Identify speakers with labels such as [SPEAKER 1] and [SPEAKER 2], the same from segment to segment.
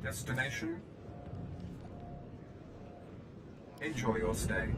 [SPEAKER 1] Destination? Enjoy your stay.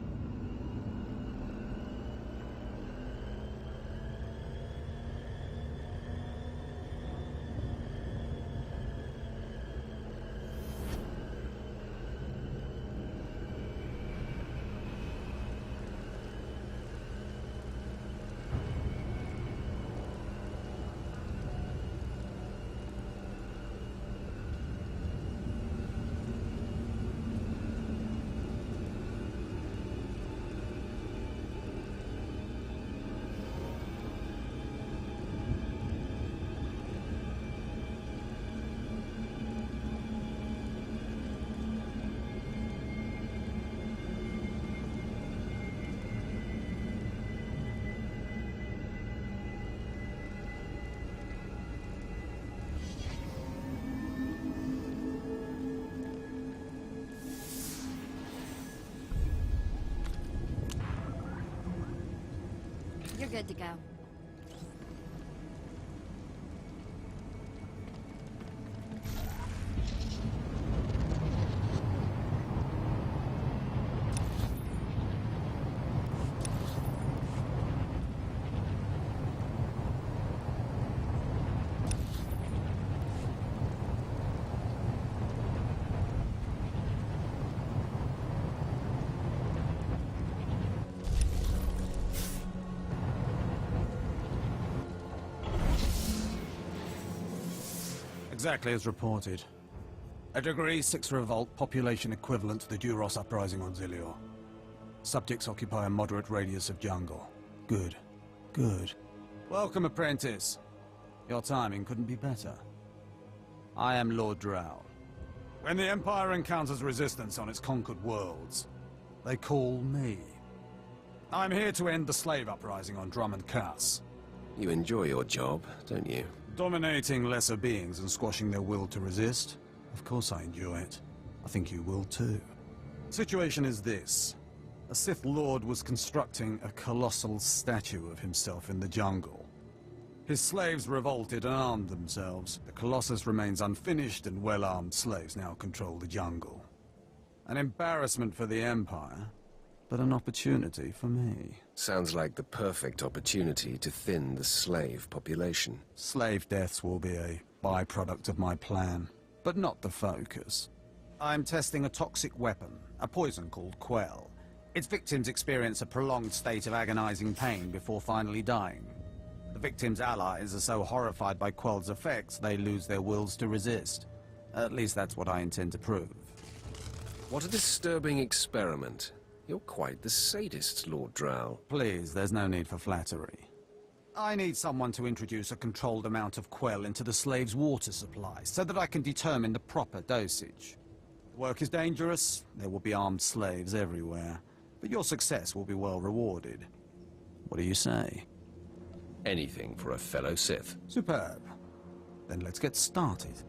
[SPEAKER 2] You're good to go.
[SPEAKER 3] Exactly as reported. A Degree 6 revolt, population equivalent to the Duros uprising on Zilior. Subjects occupy a moderate radius of jungle. Good. Good. Welcome, apprentice. Your timing couldn't be better. I am Lord Drow. When the Empire encounters resistance on its conquered worlds, they call me. I'm here to end the slave uprising on Dromund Kaas.
[SPEAKER 4] You enjoy your job, don't you?
[SPEAKER 3] Dominating lesser beings and squashing their will to resist? Of course I enjoy it. I think you will too. Situation is this. A Sith Lord was constructing a colossal statue of himself in the jungle. His slaves revolted and armed themselves. The Colossus remains unfinished, and well-armed slaves now control the jungle. An embarrassment for the Empire, but an opportunity for me.
[SPEAKER 4] Sounds like the perfect opportunity to thin the slave population.
[SPEAKER 3] Slave deaths will be a byproduct of my plan, but not the focus. I'm testing a toxic weapon, a poison called Quell. Its victims experience a prolonged state of agonizing pain before finally dying. The victims' allies are so horrified by Quell's effects, they lose their wills to resist. At least that's what I intend to prove.
[SPEAKER 4] What a disturbing experiment. You're quite the sadist, Lord Drow.
[SPEAKER 3] Please, there's no need for flattery. I need someone to introduce a controlled amount of Quell into the slaves' water supply, so that I can determine the proper dosage. The work is dangerous, there will be armed slaves everywhere, but your success will be well rewarded. What do you say?
[SPEAKER 4] Anything for a fellow Sith.
[SPEAKER 3] Superb. Then let's get started.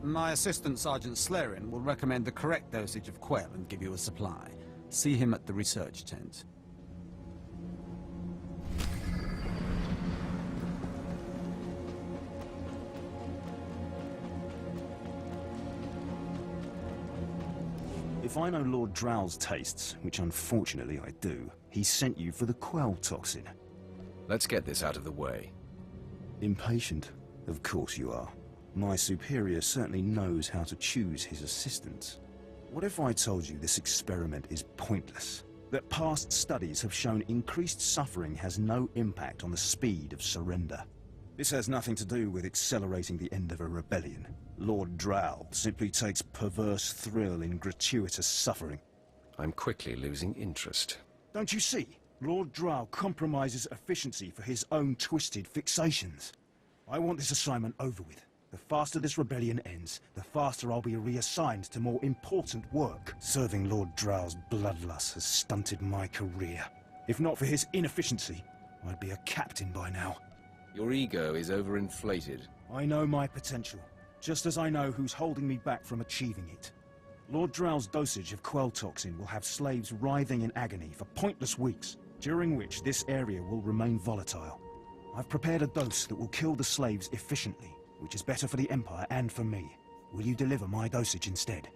[SPEAKER 3] My assistant, Sergeant Slarin, will recommend the correct dosage of Quell and give you a supply. See him at the research tent.
[SPEAKER 5] If I know Lord Drow's tastes, which unfortunately I do, he sent you for the Quell toxin.
[SPEAKER 4] Let's get this out of the way.
[SPEAKER 5] Impatient? Of course you are. My superior certainly knows how to choose his assistants. What if I told you this experiment is pointless? That past studies have shown increased suffering has no impact on the speed of surrender. This has nothing to do with accelerating the end of a rebellion. Lord Drow simply takes perverse thrill in gratuitous suffering.
[SPEAKER 4] I'm quickly losing interest.
[SPEAKER 5] Don't you see? Lord Drow compromises efficiency for his own twisted fixations. I want this assignment over with. The faster this rebellion ends, the faster I'll be reassigned to more important work. Serving Lord Drow's bloodlust has stunted my career. If not for his inefficiency, I'd be a captain by now.
[SPEAKER 4] Your ego is overinflated.
[SPEAKER 5] I know my potential, just as I know who's holding me back from achieving it. Lord Drow's dosage of Quell toxin will have slaves writhing in agony for pointless weeks, during which this area will remain volatile. I've prepared a dose that will kill the slaves efficiently, which is better for the Empire and for me. Will you deliver my dosage instead?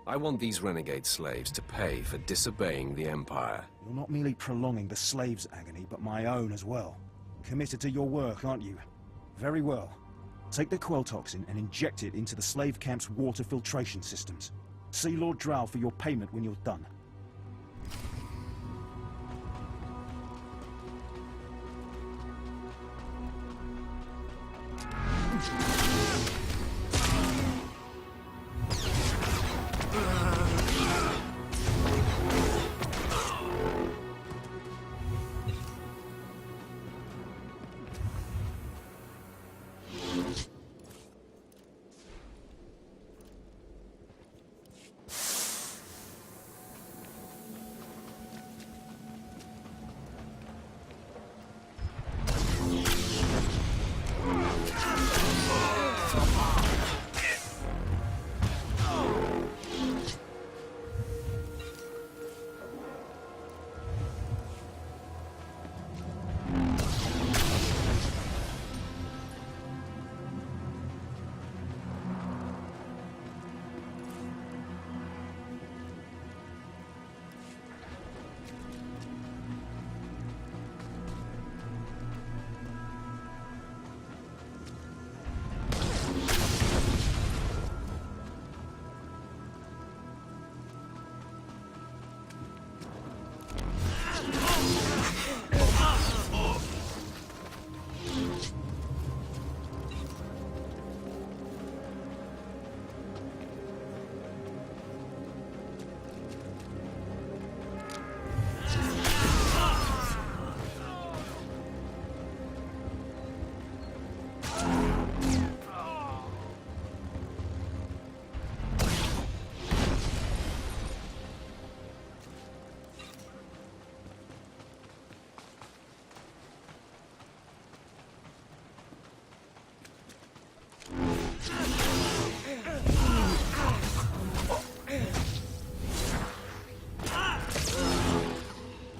[SPEAKER 4] I want these renegade slaves to pay for disobeying the Empire.
[SPEAKER 5] You're not merely prolonging the slaves' agony, but my own as well. Committed to your work, aren't you? Very well. Take the quell toxin and inject it into the slave camp's water filtration systems. See Lord Drow for your payment when you're done.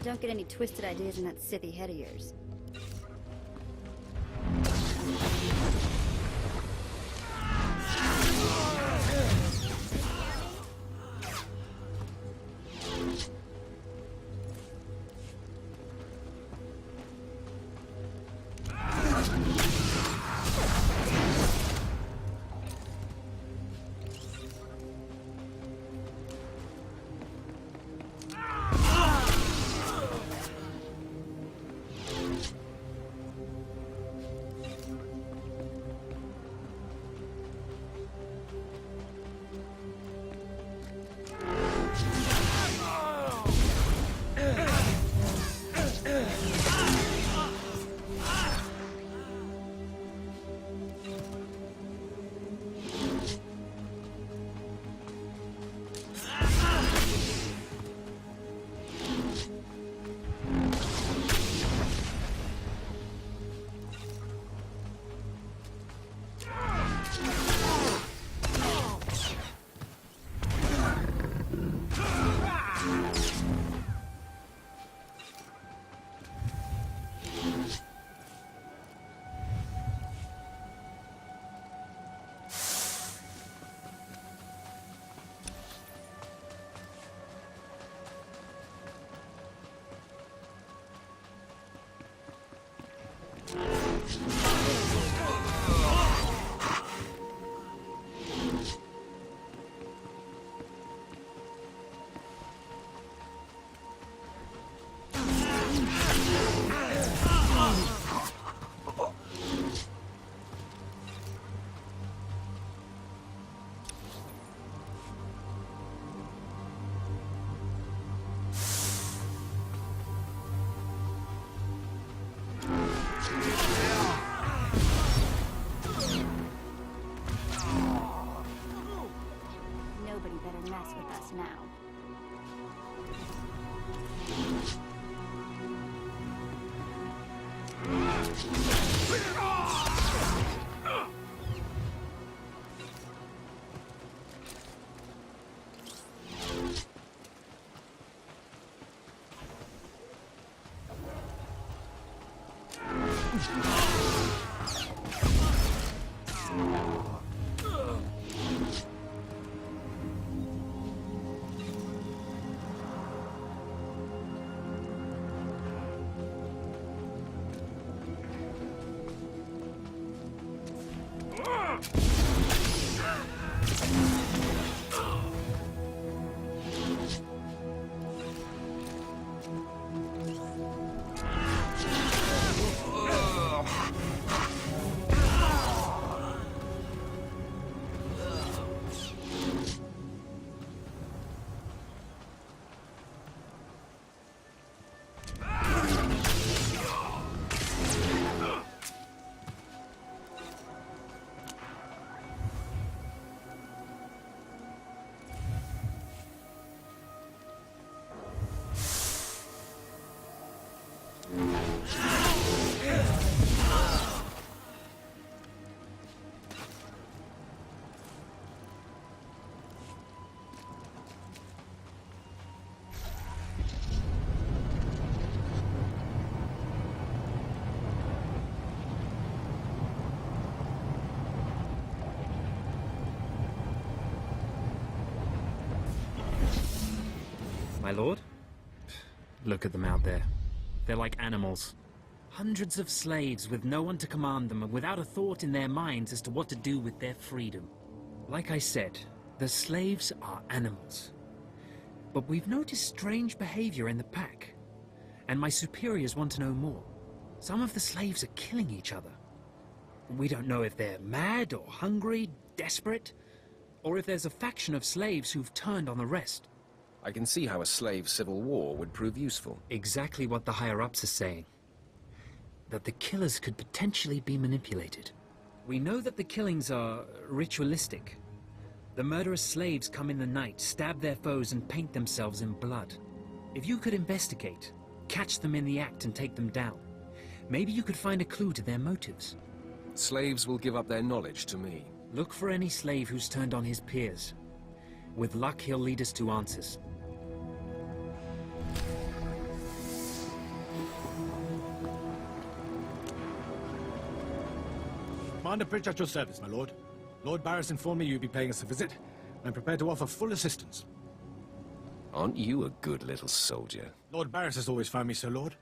[SPEAKER 2] Don't get any twisted ideas in that sithy head of yours.
[SPEAKER 6] My lord? Look at them out there. They're like animals. Hundreds of slaves with no one to command them and without a thought in their minds as to what to do with their freedom. Like I said, the slaves are animals. But we've noticed strange behavior in the pack. And my superiors want to know more. Some of the slaves are killing each other. We don't know if they're mad or hungry, desperate, or if there's a faction of slaves who've turned on the rest.
[SPEAKER 4] I can see how a slave civil war would prove useful.
[SPEAKER 6] Exactly what the higher-ups are saying. That the killers could potentially be manipulated. We know that the killings are ritualistic. The murderous slaves come in the night, stab their foes and paint themselves in blood. If you could investigate, catch them in the act and take them down, maybe you could find a clue to their motives.
[SPEAKER 4] Slaves will give up their knowledge to me.
[SPEAKER 6] Look for any slave who's turned on his peers. With luck, he'll lead us to answers.
[SPEAKER 7] Commander Pritch at your service, my lord. Lord Barris informed me you'd be paying us a visit. I'm prepared to offer full assistance.
[SPEAKER 4] Aren't you a good little soldier?
[SPEAKER 7] Lord Barris has always found me so, Lord.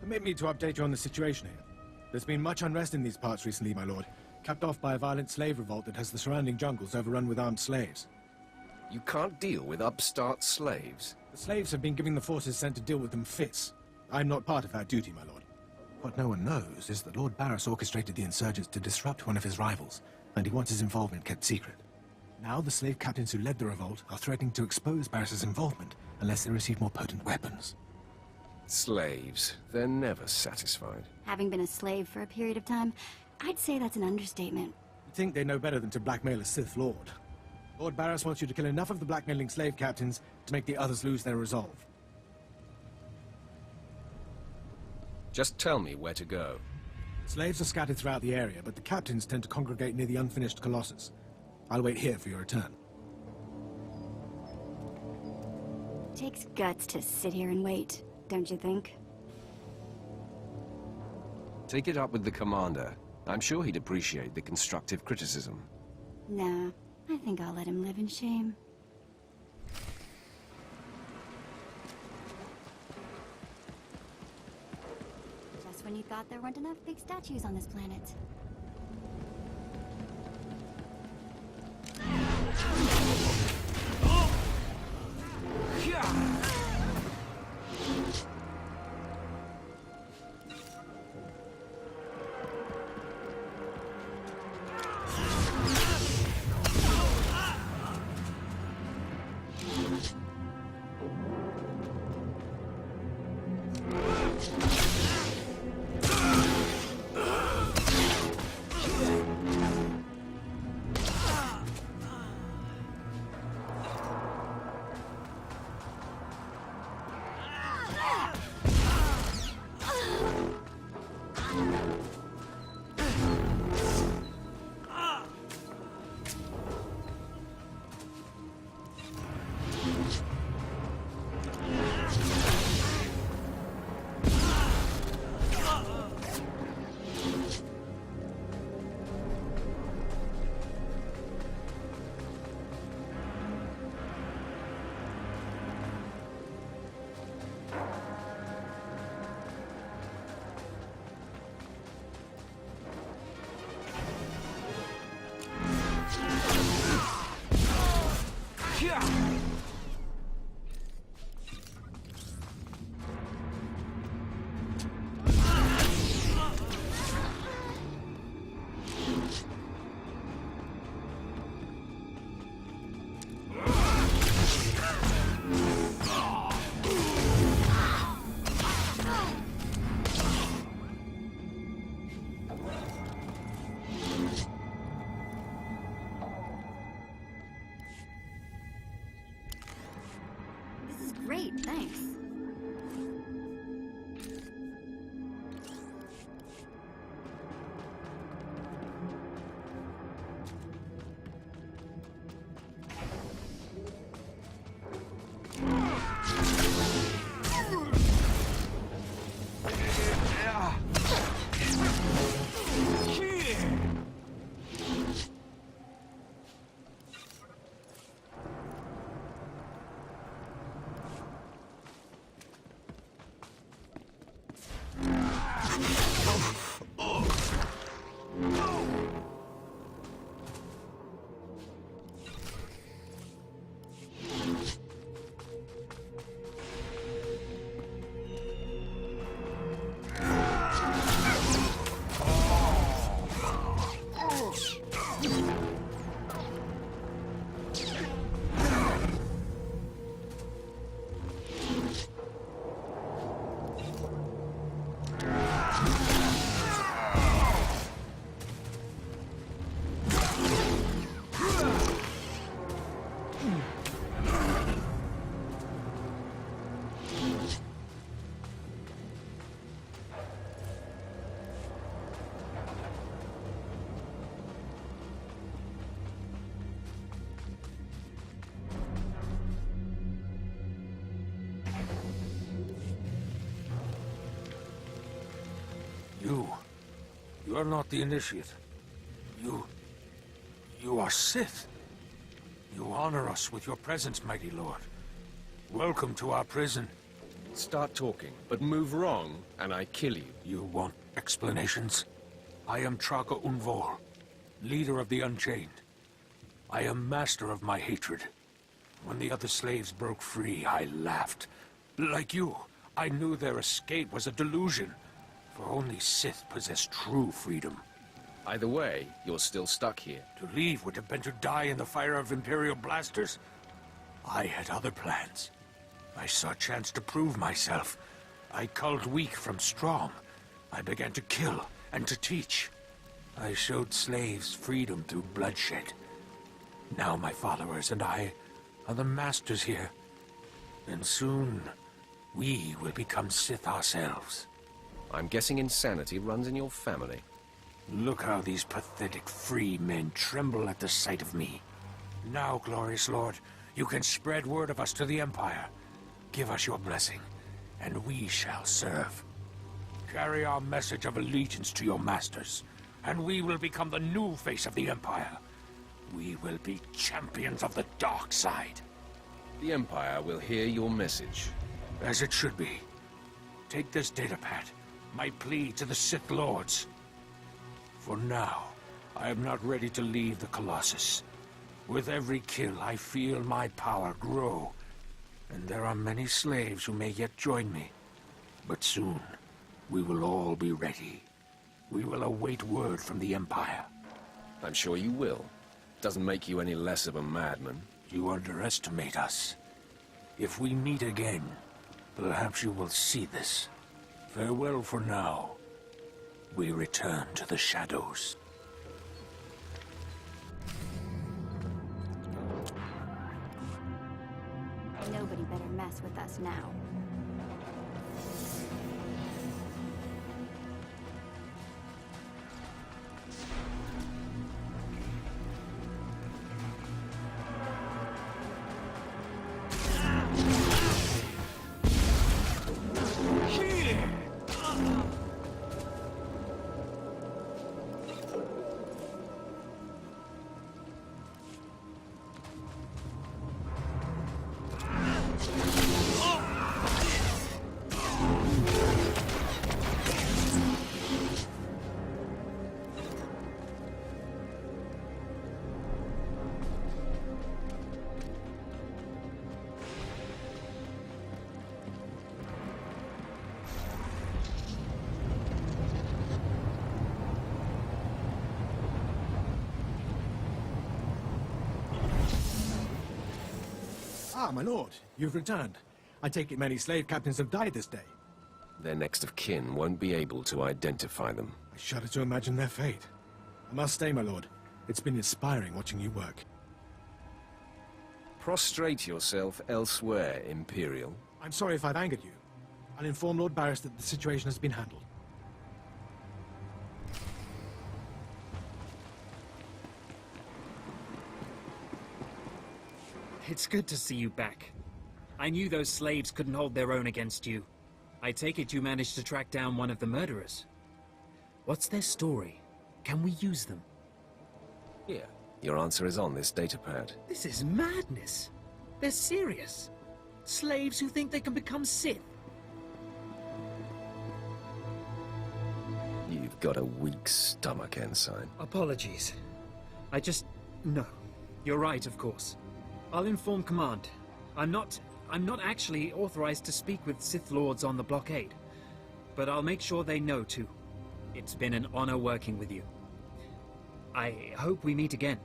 [SPEAKER 7] Permit me to update you on the situation here. There's been much unrest in these parts recently, my lord, capped off by a violent slave revolt that has the surrounding jungles overrun with armed slaves.
[SPEAKER 4] You can't deal with upstart slaves.
[SPEAKER 7] The slaves have been giving the forces sent to deal with them fits. I'm not part of that duty, my lord. What no one knows is that Lord Barris orchestrated the insurgents to disrupt one of his rivals, and he wants his involvement kept secret. Now the slave captains who led the revolt are threatening to expose Barris's involvement unless they receive more potent weapons.
[SPEAKER 4] Slaves. They're never satisfied.
[SPEAKER 2] Having been a slave for a period of time, I'd say that's an understatement.
[SPEAKER 7] You think they know better than to blackmail a Sith Lord. Lord Barris wants you to kill enough of the blackmailing slave captains to make the others lose their resolve.
[SPEAKER 4] Just tell me where to go.
[SPEAKER 7] Slaves are scattered throughout the area, but the captains tend to congregate near the unfinished Colossus. I'll wait here for your return.
[SPEAKER 2] Takes guts to sit here and wait, don't you think?
[SPEAKER 4] Take it up with the commander. I'm sure he'd appreciate the constructive criticism.
[SPEAKER 2] Nah, I think I'll let him live in shame. Just when you thought there weren't enough big statues on this planet.
[SPEAKER 8] You're not the initiate. You are Sith. You honor us with your presence, mighty lord. Welcome to our prison.
[SPEAKER 4] Start talking, but move wrong, and I kill you.
[SPEAKER 8] You want explanations? I am Traga Unvor, leader of the Unchained. I am master of my hatred. When the other slaves broke free, I laughed. Like you, I knew their escape was a delusion, for only Sith possess true freedom.
[SPEAKER 4] Either way, you're still stuck here.
[SPEAKER 8] To leave would have been to die in the fire of Imperial blasters. I had other plans. I saw a chance to prove myself. I culled weak from strong. I began to kill and to teach. I showed slaves freedom through bloodshed. Now my followers and I are the masters here. And soon, we will become Sith ourselves.
[SPEAKER 4] I'm guessing insanity runs in your family.
[SPEAKER 8] Look how these pathetic free men tremble at the sight of me. Now, glorious lord, you can spread word of us to the Empire. Give us your blessing, and we shall serve. Carry our message of allegiance to your masters, and we will become the new face of the Empire. We will be champions of the dark side.
[SPEAKER 4] The Empire will hear your message.
[SPEAKER 8] As it should be. Take this datapad, my plea to the Sith Lords. For now, I am not ready to leave the Colossus. With every kill, I feel my power grow. And there are many slaves who may yet join me. But soon, we will all be ready. We will await word from the Empire.
[SPEAKER 4] I'm sure you will. Doesn't make you any less of a madman.
[SPEAKER 8] You underestimate us. If we meet again, perhaps you will see this. Farewell for now. We return to the shadows.
[SPEAKER 2] Nobody better mess with us now.
[SPEAKER 7] Ah, my lord, you've returned. I take it many slave captains have died this day.
[SPEAKER 4] Their next of kin won't be able to identify them.
[SPEAKER 7] I shudder to imagine their fate. I must stay, my lord. It's been inspiring watching you work.
[SPEAKER 4] Prostrate yourself elsewhere, Imperial.
[SPEAKER 7] I'm sorry if I've angered you. I'll inform Lord Barris that the situation has been handled.
[SPEAKER 6] It's good to see you back. I knew those slaves couldn't hold their own against you. I take it you managed to track down one of the murderers. What's their story? Can we use them?
[SPEAKER 4] Here, your answer is on this datapad.
[SPEAKER 6] This is madness. They're serious. Slaves who think they can become Sith.
[SPEAKER 4] You've got a weak stomach, Ensign.
[SPEAKER 6] Apologies. No. You're right, of course. I'll inform Command. I'm not actually authorized to speak with Sith Lords on the blockade. But I'll make sure they know, too. It's been an honor working with you. I hope we meet again.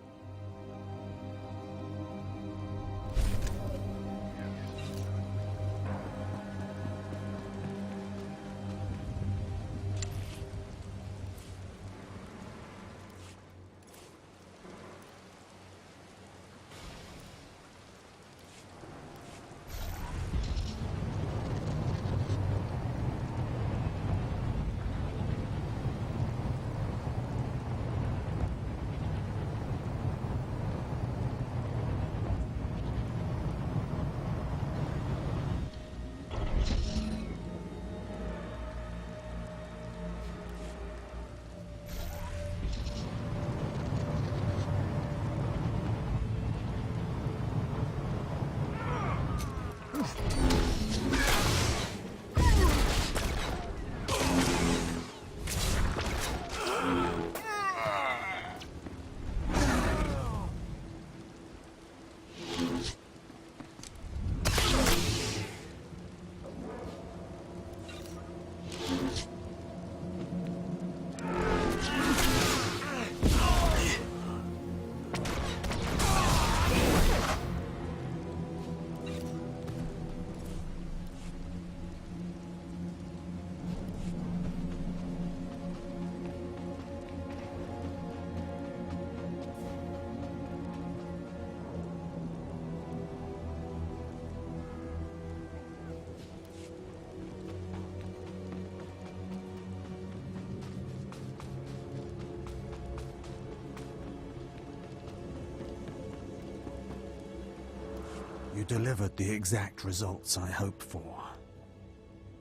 [SPEAKER 3] You delivered the exact results I hoped for.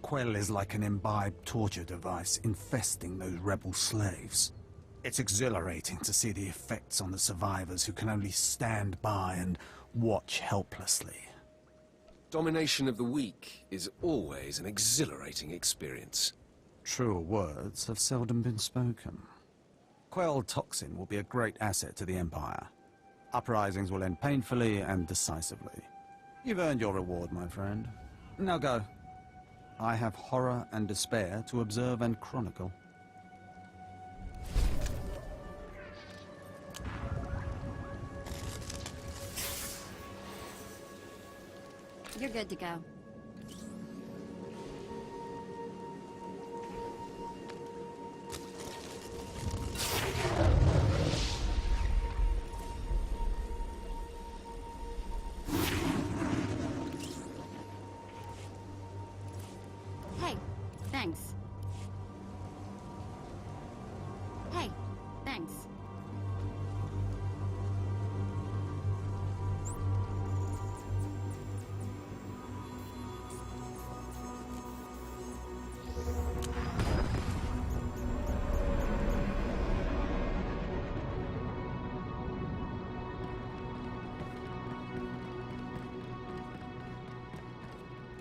[SPEAKER 3] Quell is like an imbibed torture device infesting those rebel slaves. It's exhilarating to see the effects on the survivors who can only stand by and watch helplessly.
[SPEAKER 4] Domination of the weak is always an exhilarating experience.
[SPEAKER 3] Truer words have seldom been spoken. Quell toxin will be a great asset to the Empire. Uprisings will end painfully and decisively. You've earned your reward, my friend. Now go. I have horror and despair to observe and chronicle.
[SPEAKER 2] You're good to go. Hey, thanks. Hey, thanks.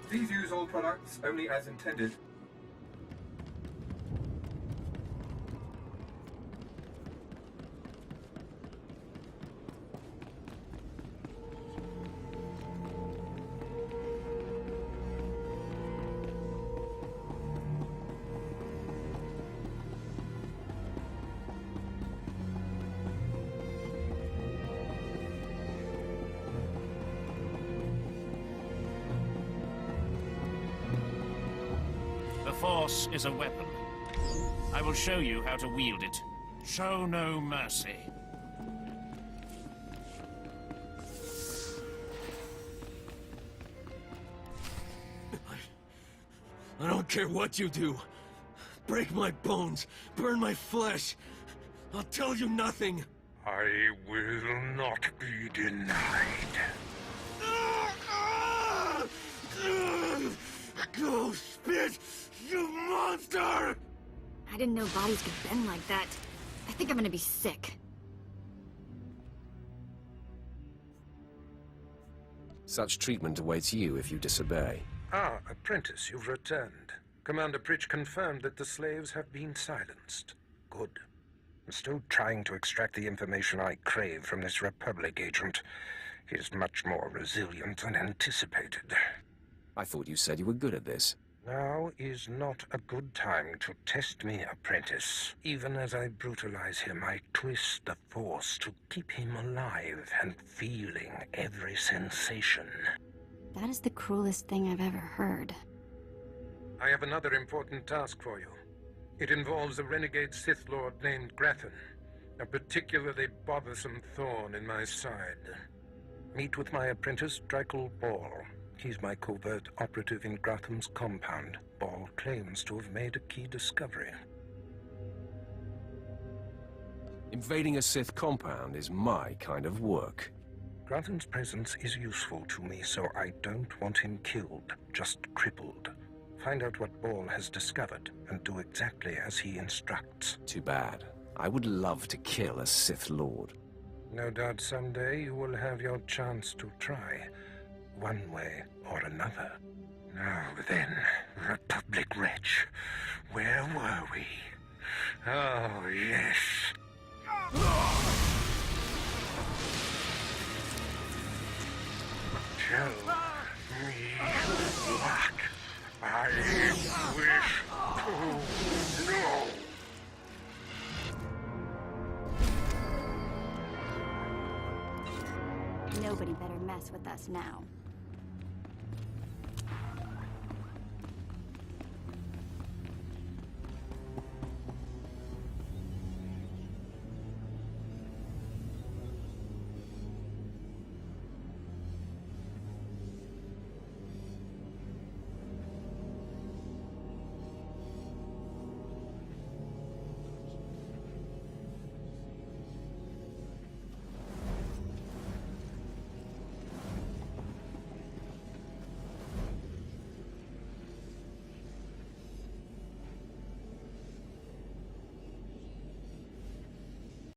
[SPEAKER 1] Please use all products only as intended.
[SPEAKER 9] The Force is a weapon. I will show you how to wield it. Show no mercy.
[SPEAKER 10] I don't care what you do. Break my bones, burn my flesh. I'll tell you nothing.
[SPEAKER 8] I will not be denied.
[SPEAKER 10] Go spit, you monster!
[SPEAKER 2] I didn't know bodies could bend like that. I think I'm gonna be sick.
[SPEAKER 4] Such treatment awaits you if you disobey.
[SPEAKER 8] Ah, apprentice, you've returned. Commander Pritch confirmed that the slaves have been silenced. Good. I'm still trying to extract the information I crave from this Republic agent. He's much more resilient than anticipated.
[SPEAKER 4] I thought you said you were good at this.
[SPEAKER 8] Now is not a good time to test me, apprentice. Even as I brutalize him, I twist the Force to keep him alive and feeling every sensation.
[SPEAKER 2] That is the cruelest thing I've ever heard.
[SPEAKER 8] I have another important task for you. It involves a renegade Sith Lord named Grathan, a particularly bothersome thorn in my side. Meet with my apprentice, Drykel Ball. He's my covert operative in Gratham's compound. Ball claims to have made a key discovery.
[SPEAKER 4] Invading a Sith compound is my kind of work.
[SPEAKER 8] Gratham's presence is useful to me, so I don't want him killed, just crippled. Find out what Ball has discovered, and do exactly as he instructs.
[SPEAKER 4] Too bad. I would love to kill a Sith Lord.
[SPEAKER 8] No doubt someday you will have your chance to try, one way or another. Now then, Republic wretch, where were we? Oh, yes. Tell me what I wish to know.
[SPEAKER 2] Nobody better mess with us now.